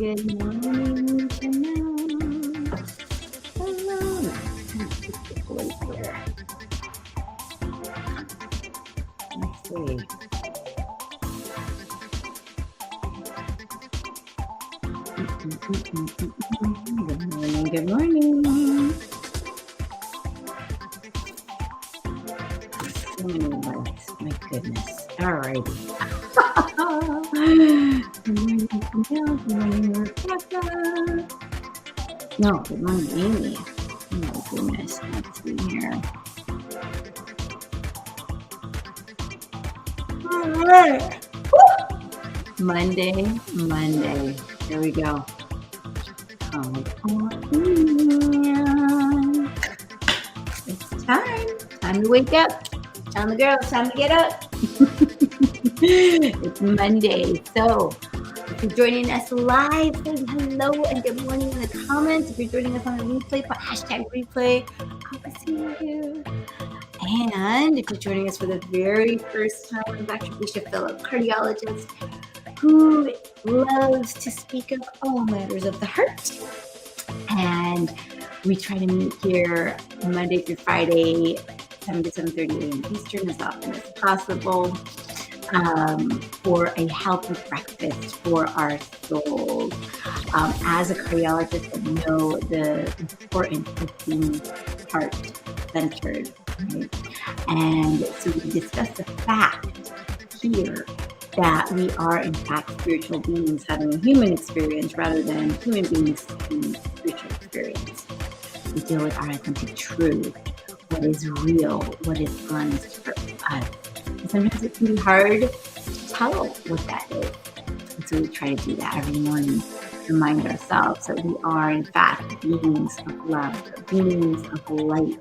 Good morning, Chanel. Hello. Wait here. Let's see. Good morning. Good morning. So many lights. My goodness. All righty. Good morning, Chanel. Good morning, Rebecca. No, good morning, Amy. Oh my goodness. Let's see here. All right. Monday. Here we go. Come on. It's time to wake up. Time the girls, time to get up. It's Monday. So if you're joining us live, say hello and good morning in the comments. If you're joining us on a replay, put hashtag replay. I'll see you. And if you're joining us for the very first time, I'm Dr. Disha, fellow cardiologist who loves to speak of all matters of the heart. And we try to meet here Monday through Friday, 7 to 7:30 a.m. Eastern, as often as possible, for a healthy breakfast for our souls. As a cardiologist, I know the importance of being heart-centered, right? And so we discuss the fact here that we are in fact spiritual beings having a human experience rather than human beings having a spiritual experience. We deal with our authentic truth, what is real, what is honest for us. And sometimes it can be hard to tell what that is. And so we try to do that every morning, remind ourselves that we are in fact beings of love, beings of light.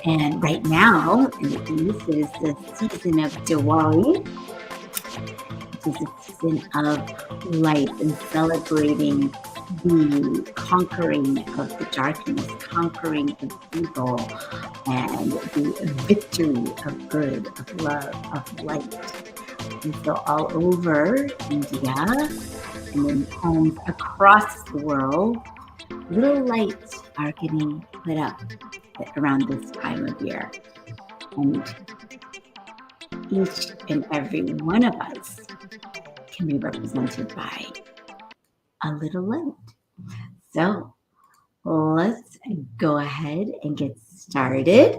And right now in the East, it is the season of Diwali, which is a season of light and celebrating the conquering of the darkness, conquering of evil, and the victory of good, of love, of light. And so all over India and in homes across the world, little lights are getting lit up around this time of year. And each and every one of us can be represented by a little light. So let's go ahead and get started.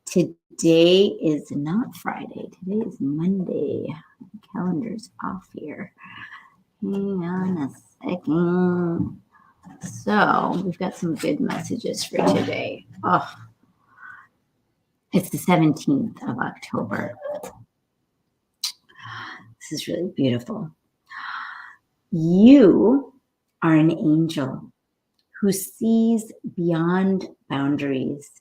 Today is not Friday. Today is Monday. The calendar's off here. Hang on a second. So we've got some good messages for today. Oh, it's the 17th of October. This is really beautiful. You are an angel who sees beyond boundaries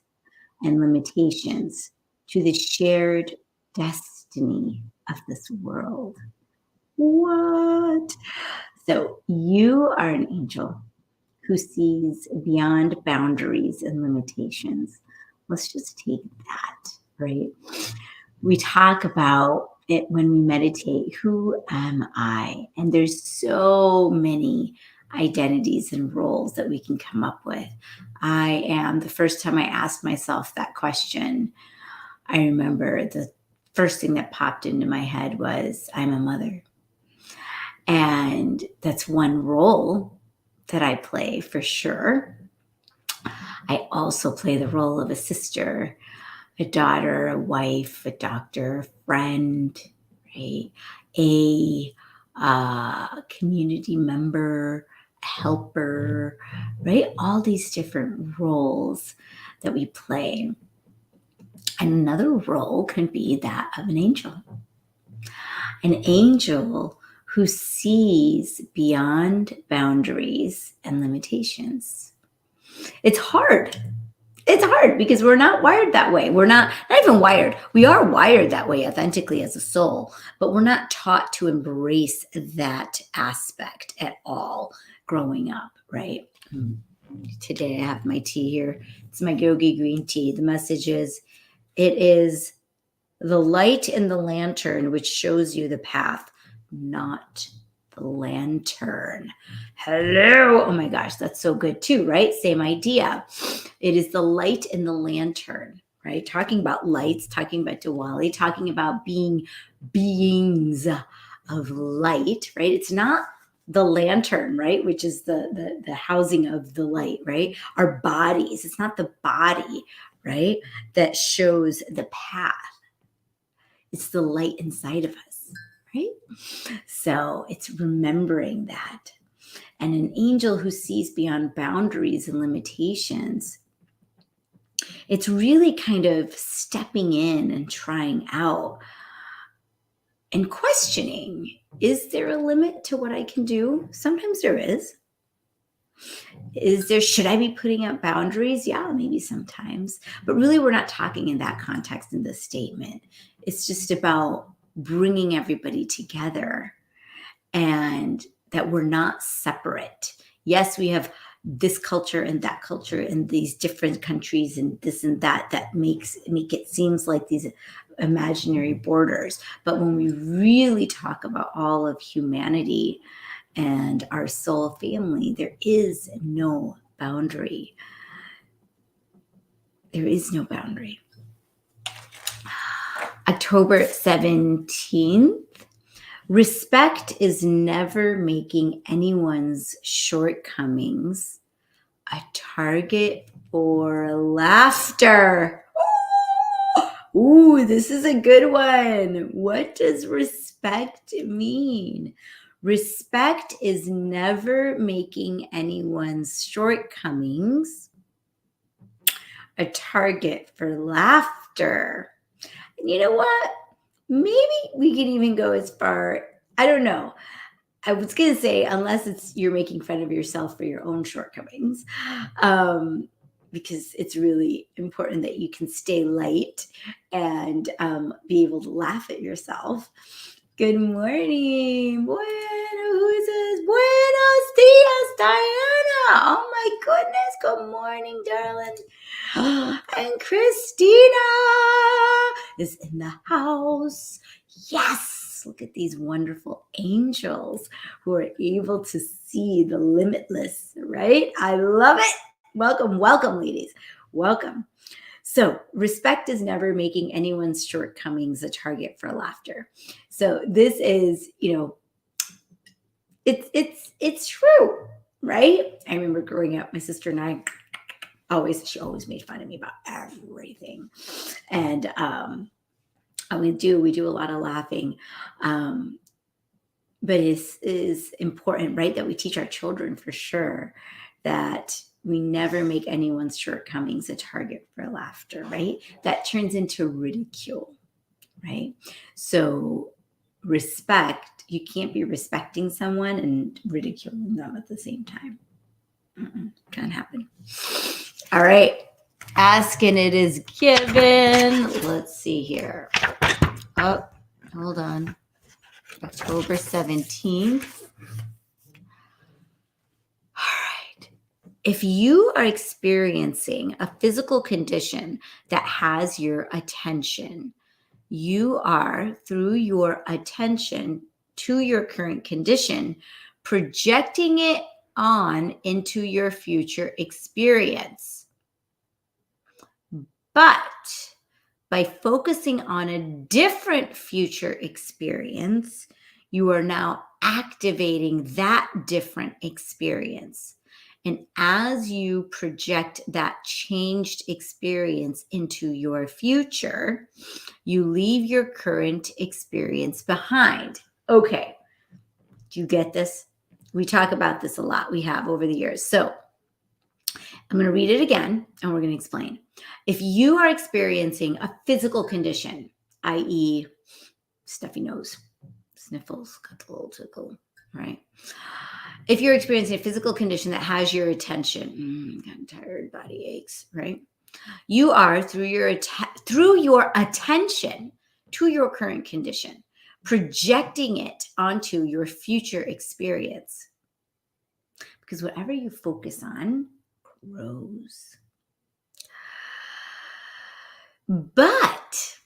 and limitations to the shared destiny of this world. What? So you are an angel who sees beyond boundaries and limitations. Let's just take that, right? We talk about it when we meditate. Who am I? And there's so many identities and roles that we can come up with. I am, the first time I asked myself that question, I remember the first thing that popped into my head was, I'm a mother. And that's one role that I play for sure. I also play the role of a sister, a daughter, a wife, a doctor, a friend, right? A community member, a helper, right? All these different roles that we play. And another role can be that of an angel. An angel who sees beyond boundaries and limitations. It's hard. It's hard because we're not wired that way. We're not even wired. We are wired that way authentically as a soul, but we're not taught to embrace that aspect at all growing up, right? Today I have my tea here. It's my yogi green tea. The message is, it is the light in the lantern which shows you the path, not the lantern. Hello. Oh my gosh, that's so good too, right? Same idea. It is the light in the lantern, right? Talking about lights, talking about Diwali, talking about being beings of light, right? It's not the lantern, right? Which is the housing of the light, right? Our bodies. It's not the body, right? That shows the path. It's the light inside of us, right? So it's remembering that. And an angel who sees beyond boundaries and limitations, it's really kind of stepping in and trying out and questioning, is there a limit to what I can do? Sometimes there is. Should I be putting up boundaries? Yeah, maybe sometimes. But really, we're not talking in that context in this statement. It's just about bringing everybody together and that we're not separate. Yes, we have this culture and that culture and these different countries and this and that make it seems like these imaginary borders. But when we really talk about all of humanity and our soul family, there is no boundary. There is no boundary. October 17th. Respect is never making anyone's shortcomings a target for laughter. Ooh, this is a good one. What does respect mean? Respect is never making anyone's shortcomings a target for laughter. And you know what? Maybe we can even go as far, I don't know. I was going to say, unless you're making fun of yourself for your own shortcomings, because it's really important that you can stay light and be able to laugh at yourself. Good morning. Who's this? Buenos dias, Diana. Oh my goodness. Good morning, darling. And Christina is in the house. Yes. Look at these wonderful angels who are able to see the limitless, right? I love it. Welcome, welcome, ladies. Welcome. So respect is never making anyone's shortcomings a target for laughter. So this is, it's true, right? I remember growing up, my sister and I she always made fun of me about everything. And we do a lot of laughing. But it is important, right, that we teach our children for sure that we never make anyone's shortcomings a target for laughter, right? That turns into ridicule, right? So respect, you can't be respecting someone and ridiculing them at the same time. Can't happen. All right. Ask and it is given. Let's see here. Oh, hold on. October 17th. If you are experiencing a physical condition that has your attention, you are, through your attention to your current condition, projecting it on into your future experience. But by focusing on a different future experience, you are now activating that different experience. And as you project that changed experience into your future, you leave your current experience behind. Okay, do you get this? We talk about this a lot. We have over the years. So I'm going to read it again and we're going to explain. If you are experiencing a physical condition, i.e., stuffy nose, sniffles, got a little tickle, right? If you're experiencing a physical condition that has your attention, I'm tired, body aches, right? You are, through your attention to your current condition, projecting it onto your future experience. Because whatever you focus on grows. But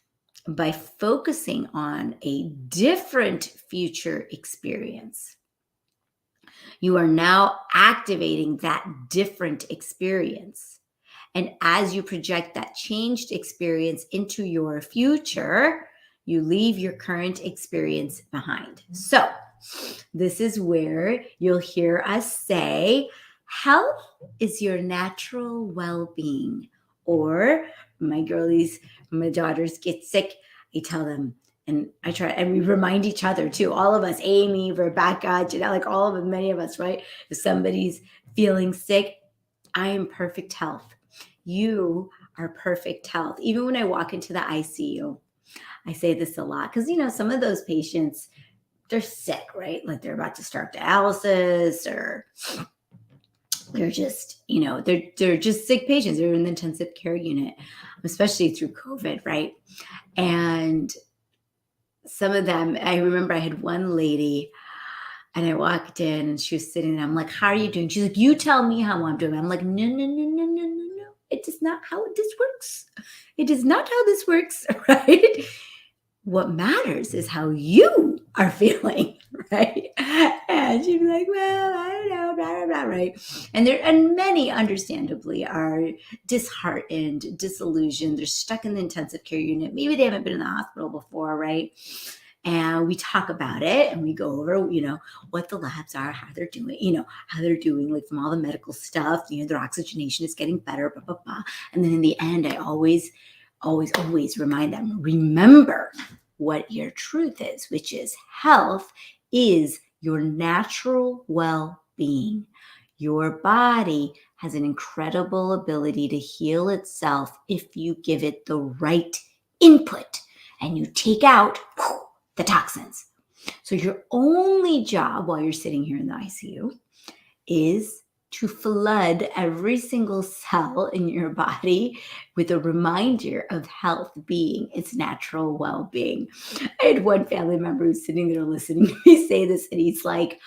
by focusing on a different future experience, You are now activating that different experience. And as you project that changed experience into your future, you leave your current experience behind. So, this is where you'll hear us say, health is your natural well being. Or my girlies, my daughters get sick, I tell them, and I try, and we remind each other too, all of us, Amy, Rebecca, Jeanette, like all of them, many of us, right? If somebody's feeling sick, I am perfect health. You are perfect health. Even when I walk into the ICU, I say this a lot because, some of those patients, they're sick, right? Like they're about to start dialysis or they're just, they're just sick patients. They're in the intensive care unit, especially through COVID, right? And some of them, I remember I had one lady and I walked in and she was sitting there. I'm like, how are you doing? She's like, you tell me how I'm doing. I'm like, no, no, no, no, no, no, no. It is not how this works. It is not how this works, right? What matters is how you are feeling, right? And she'd be like, well, I don't know, blah, blah, blah, right? And many understandably are disheartened, disillusioned. They're stuck in the intensive care unit. Maybe they haven't been in the hospital before, right? And we talk about it and we go over, what the labs are, how they're doing, like from all the medical stuff, their oxygenation is getting better, blah, blah, blah. And then in the end, I always remind them, remember what your truth is, which is health is your natural well-being. Your body has an incredible ability to heal itself if you give it the right input and you take out the toxins. So your only job while you're sitting here in the ICU is to flood every single cell in your body with a reminder of health being its natural well-being. I had one family member who's sitting there listening to me say this, and he's like,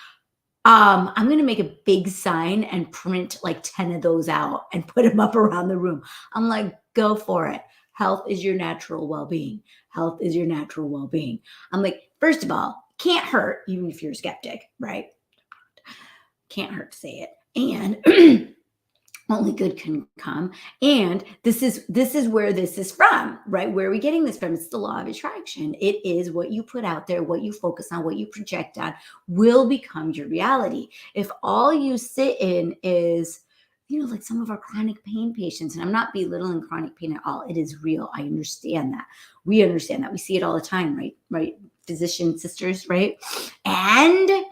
I'm going to make a big sign and print like 10 of those out and put them up around the room. I'm like, go for it. Health is your natural well-being. Health is your natural well-being. I'm like, first of all, can't hurt, even if you're a skeptic, right? Can't hurt to say it. And only good can come. And this is where this is from, right? Where are we getting this from? It's the law of attraction. It is what you put out there, what you focus on, what you project on will become your reality. If all you sit in is, like some of our chronic pain patients, and I'm not belittling chronic pain at all. It is real. I understand that. We understand that. We see it all the time, right? Right? Physician sisters, right? And then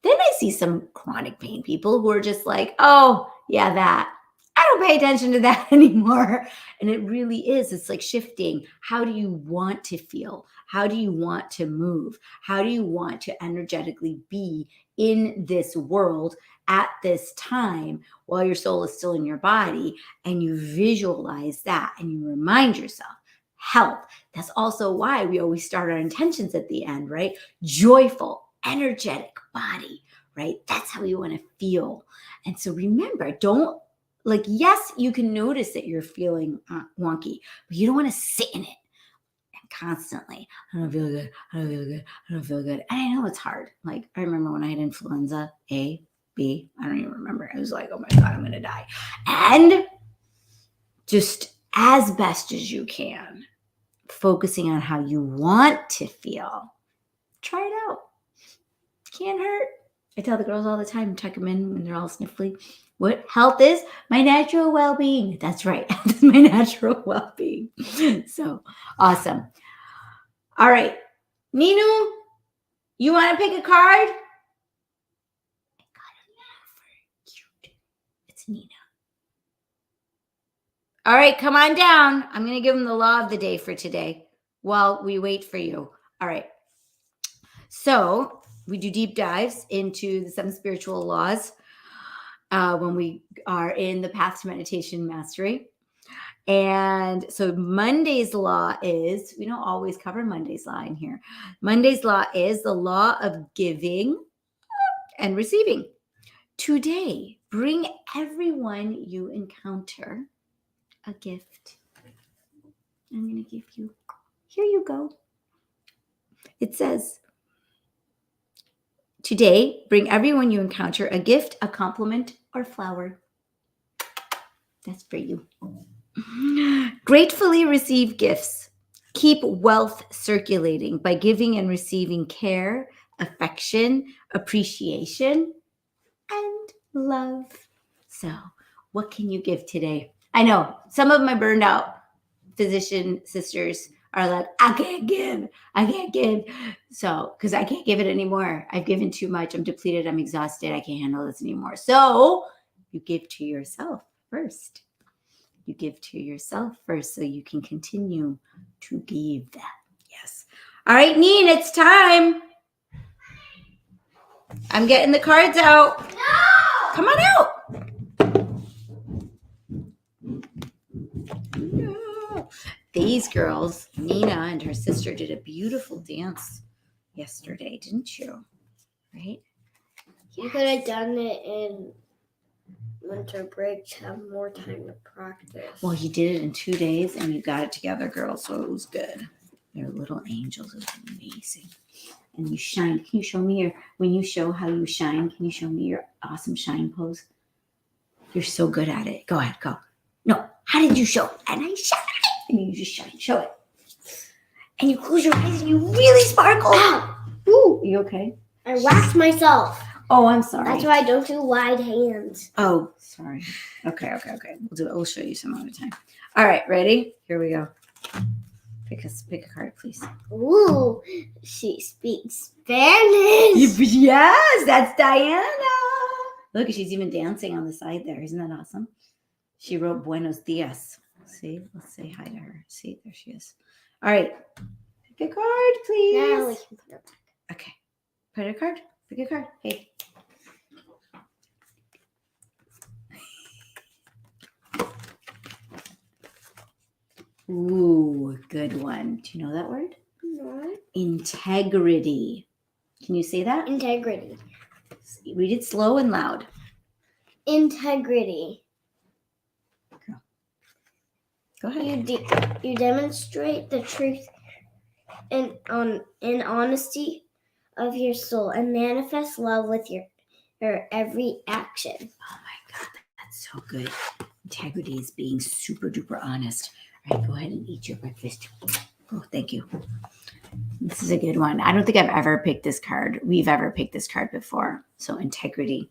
I see some chronic pain people who are just like, oh, yeah, that. I don't pay attention to that anymore. And it really is. It's like shifting. How do you want to feel? How do you want to move? How do you want to energetically be in this world at this time while your soul is still in your body? And you visualize that and you remind yourself. Health. That's also why we always start our intentions at the end, right? Joyful, energetic body, right? That's how you want to feel. And so remember, yes, you can notice that you're feeling wonky, but you don't want to sit in it and constantly, I don't feel good. I don't feel good. I don't feel good. And I know it's hard. Like I remember when I had influenza A, B, I don't even remember. I was like, oh my God, I'm going to die. And just as best as you can, focusing on how you want to feel. Try it out. Can't hurt. I tell the girls all the time, tuck them in when they're all sniffly. What health is? My natural well-being. That's right. That's my natural well-being. So awesome. All right. Ninu, you want to pick a card? I got a for cute. It's Nina. All right, come on down. I'm going to give them the law of the day for today while we wait for you. All right. So we do deep dives into the 7 spiritual laws when we are in the path to meditation mastery. And so Monday's law is, we don't always cover Monday's law in here. Monday's law is the law of giving and receiving. Today, bring everyone you encounter a gift. I'm going to give you, here you go. It says, Today, bring everyone you encounter a gift, a compliment, or flower. That's for you. Gratefully receive gifts. Keep wealth circulating by giving and receiving care, affection, appreciation, and love. So, what can you give today? I know some of my burned out physician sisters are like, I can't give. So, because I can't give it anymore. I've given too much. I'm depleted. I'm exhausted. I can't handle this anymore. So, you give to yourself first. You give to yourself first so you can continue to give that. Yes. All right, Neen, it's time. I'm getting the cards out. No! Come on out. No. These girls, Nina and her sister, did a beautiful dance yesterday, didn't you? Right? You could have done it in winter break to have more time to practice. Well, you did it in 2 days and you got it together, girls, so it was good. They're little angels. It was amazing. And you shine. Can you show me when you show how you shine, can you show me your awesome shine pose? You're so good at it. Go ahead, go. No, how did you show? And I shine. And you just shine. Show it. And you close your eyes and you really sparkle. Ow. Ooh, you okay? I whacked myself. Oh, I'm sorry. That's why I don't do wide hands. Oh, sorry. Okay. We'll do it. We'll show you some other time. All right, ready? Here we go. Pick a card, please. Ooh, she speaks Spanish. Yes, that's Diana. Look, she's even dancing on the side there. Isn't that awesome? She wrote Buenos dias. See, let's say hi to her. See, there she is. All right. Pick a card, please. Now we can put her back. Okay. Put a card. Pick a card. Hey. Ooh, good one. Do you know that word? No. Integrity. Can you say that? Integrity. Read it slow and loud. Integrity. Go ahead. You demonstrate the truth and honesty of your soul and manifest love with your every action. Oh my God, that's so good. Integrity is being super duper honest. All right, go ahead and eat your breakfast. Oh, thank you. This is a good one. I don't think I've ever picked this card. We've ever picked this card before. So integrity.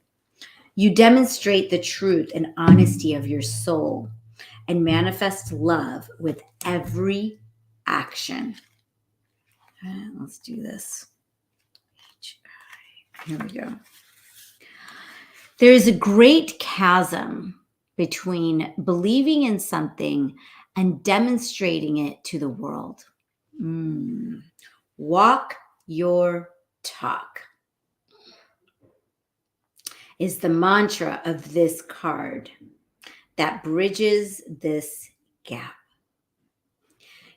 You demonstrate the truth and honesty of your soul and manifest love with every action. Let's do this. Here we go. There is a great chasm between believing in something and demonstrating it to the world. Walk your talk is the mantra of this card that bridges this gap.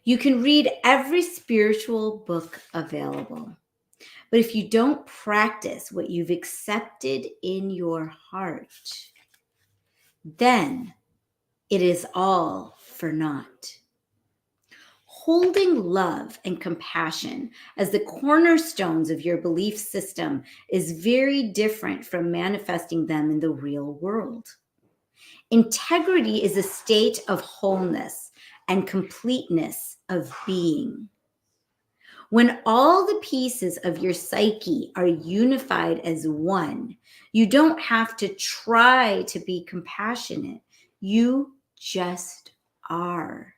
You can read every spiritual book available, but if you don't practice what you've accepted in your heart, then it is all for naught. Holding love and compassion as the cornerstones of your belief system is very different from manifesting them in the real world. Integrity is a state of wholeness and completeness of being. When all the pieces of your psyche are unified as one, you don't have to try to be compassionate. You just are.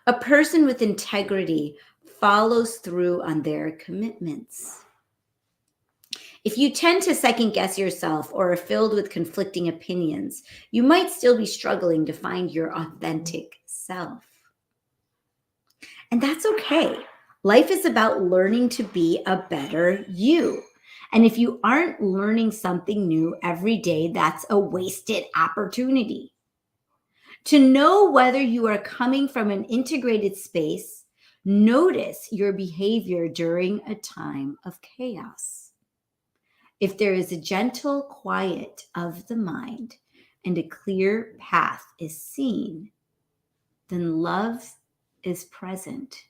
A person with integrity follows through on their commitments. If you tend to second guess yourself or are filled with conflicting opinions, you might still be struggling to find your authentic self. And that's okay. Life is about learning to be a better you. And if you aren't learning something new every day, that's a wasted opportunity. To know whether you are coming from an integrated space, notice your behavior during a time of chaos. If there is a gentle quiet of the mind and a clear path is seen, then love is present.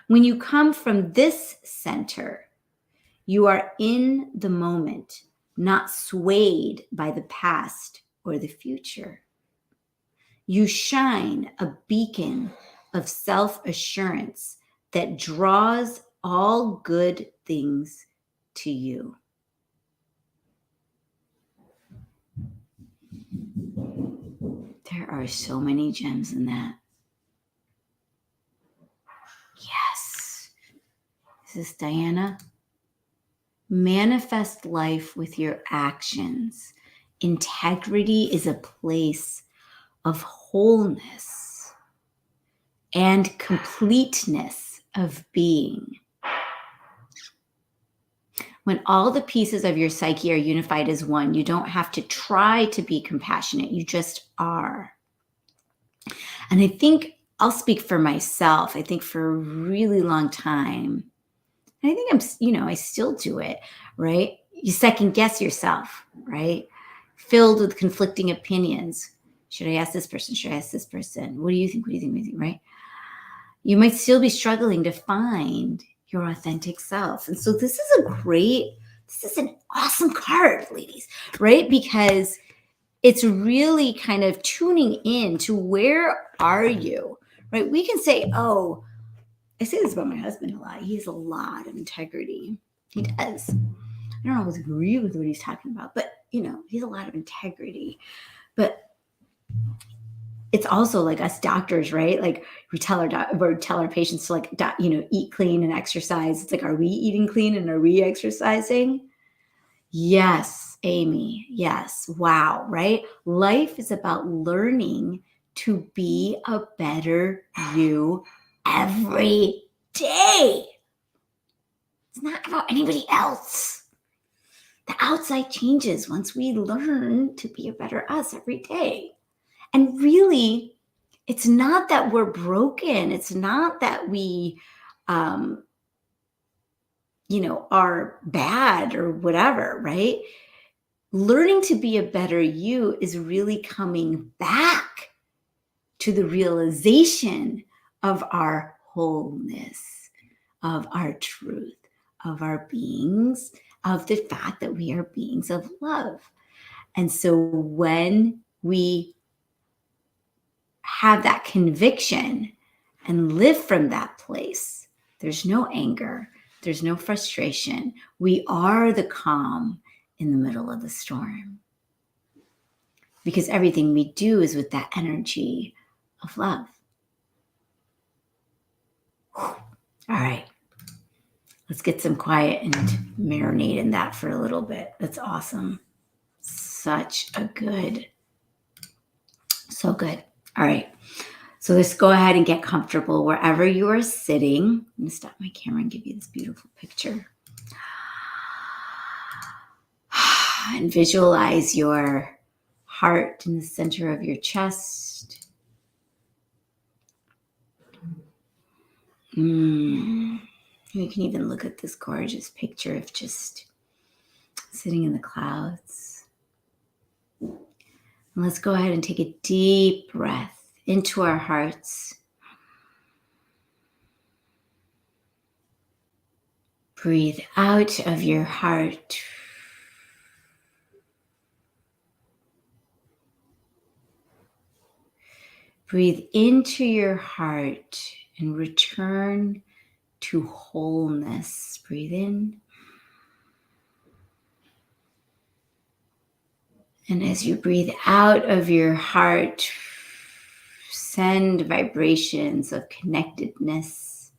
When you come from this center, You are in the moment, not swayed by the past or the future. You shine a beacon of self-assurance that draws all good things to you. There are so many gems in that. Yes. This is Diana. Manifest life with your actions. Integrity is a place of wholeness and completeness of being. When all the pieces of your psyche are unified as one, you don't have to try to be compassionate. You just are. And I think I'll speak for myself. I think for a really long time, and I think I still do it, right? You second guess yourself, right? Filled with conflicting opinions. Should I ask this person? Should I ask this person? What do you think? What do you think? What do you think? Right? You might still be struggling to find your authentic self. And so this is an awesome card, ladies, right? Because it's really kind of tuning in to where are you, right? We can say, oh, I say this about my husband a lot. He has a lot of integrity. He does. I don't always agree with what he's talking about, but he has a lot of integrity. But it's also like us doctors, right? Like we tell our patients to eat clean and exercise. It's like, are we eating clean and are we exercising? Yes, Amy. Yes. Wow. Right. Life is about learning to be a better you every day. It's not about anybody else. The outside changes once we learn to be a better us every day. And really, it's not that we're broken. It's not that we, are bad or whatever, right? Learning to be a better you is really coming back to the realization of our wholeness, of our truth, of our beings, of the fact that we are beings of love. And so when we have that conviction and live from that place, there's no anger, there's no frustration. We are the calm in the middle of the storm. Because everything we do is with that energy of love. All right. Let's get some quiet and marinate in that for a little bit. That's awesome. So good. All right. So let's go ahead and get comfortable wherever you are sitting. I'm going to stop my camera and give you this beautiful picture. And visualize your heart in the center of your chest. You can even look at this gorgeous picture of just sitting in the clouds. And let's go ahead and take a deep breath into our hearts. Breathe out of your heart. Breathe into your heart and return to wholeness. Breathe in. And as you breathe out of your heart, send vibrations of connectedness.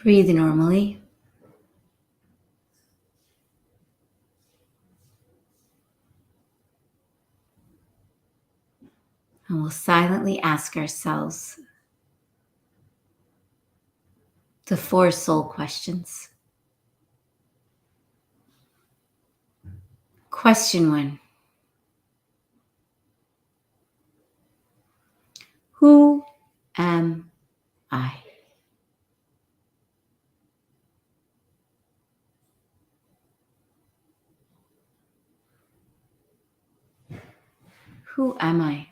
Breathe normally. And we'll silently ask ourselves the 4 soul questions. Question 1. Who am I? Who am I?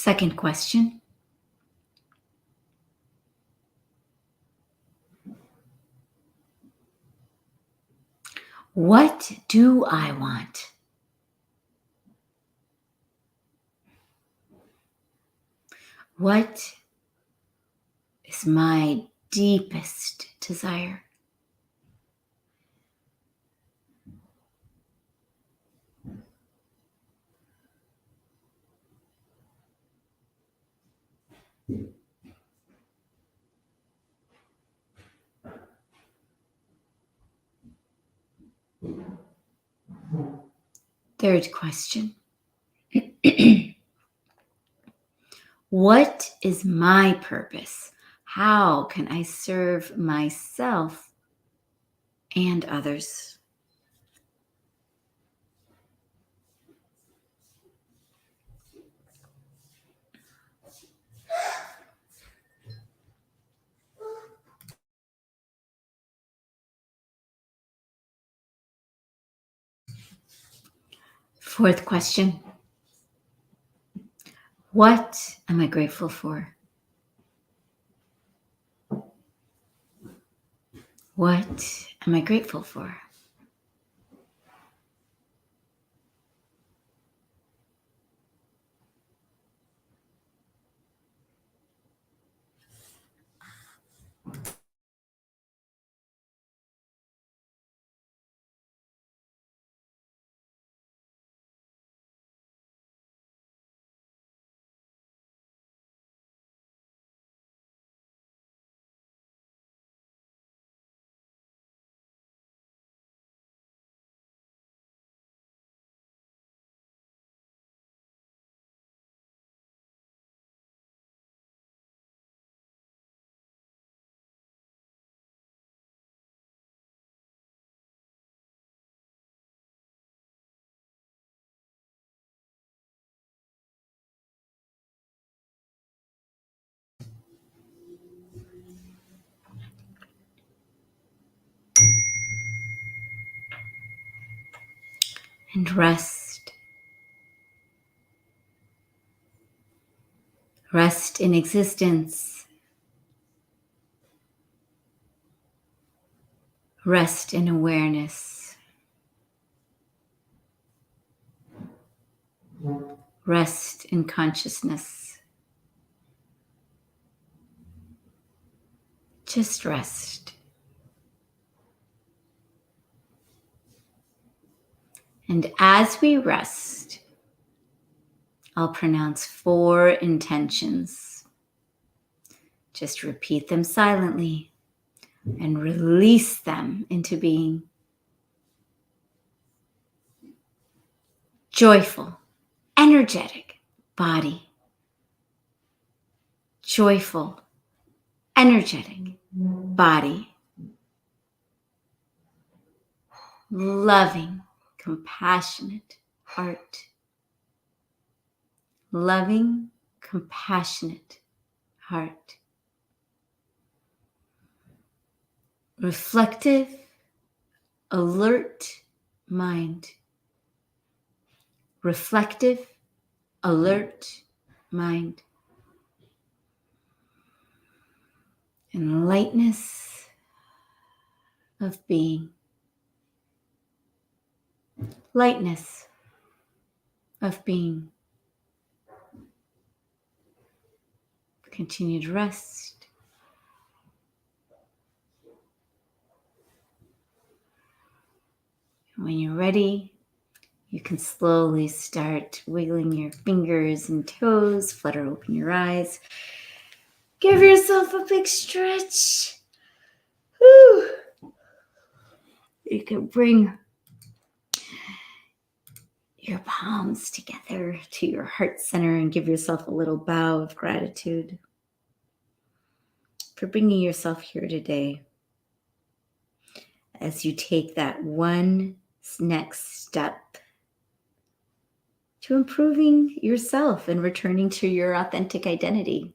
Second question. What do I want? What is my deepest desire? Third question. What is my purpose? How can I serve myself and others? Fourth question. What am I grateful for? What am I grateful for? And rest. Rest in existence. Rest in awareness. Rest in consciousness. Just rest. And as we rest, I'll pronounce 4 intentions. Just repeat them silently and release them into being. Joyful, energetic body. Joyful, energetic body. Loving, compassionate heart. Loving, compassionate heart. Reflective, alert mind. Reflective, alert mind. And lightness of being. Lightness of being. Continue to rest. When you're ready, you can slowly start wiggling your fingers and toes, flutter open your eyes. Give yourself a big stretch. Whew. You can bring your palms together to your heart center and give yourself a little bow of gratitude for bringing yourself here today. As you take that one next step to improving yourself and returning to your authentic identity.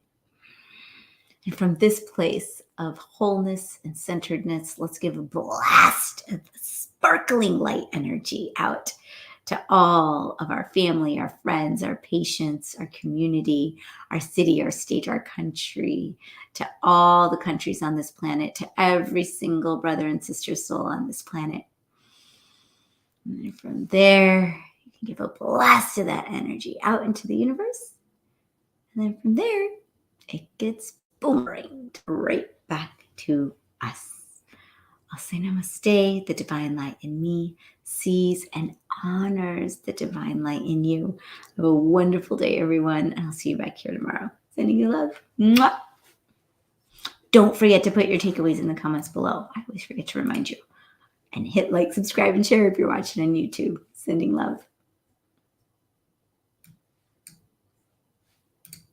And from this place of wholeness and centeredness, let's give a blast of sparkling light energy out to all of our family, our friends, our patients, our community, our city, our state, our country, to all the countries on this planet, to every single brother and sister soul on this planet. And then from there, you can give a blast of that energy out into the universe. And then from there, it gets boomeranged right back to us. I'll say namaste. The divine light in me sees and honors the divine light in you. Have a wonderful day, everyone. And I'll see you back here tomorrow. Sending you love. Mwah. Don't forget to put your takeaways in the comments below. I always forget to remind you. And hit like, subscribe, and share if you're watching on YouTube. Sending love.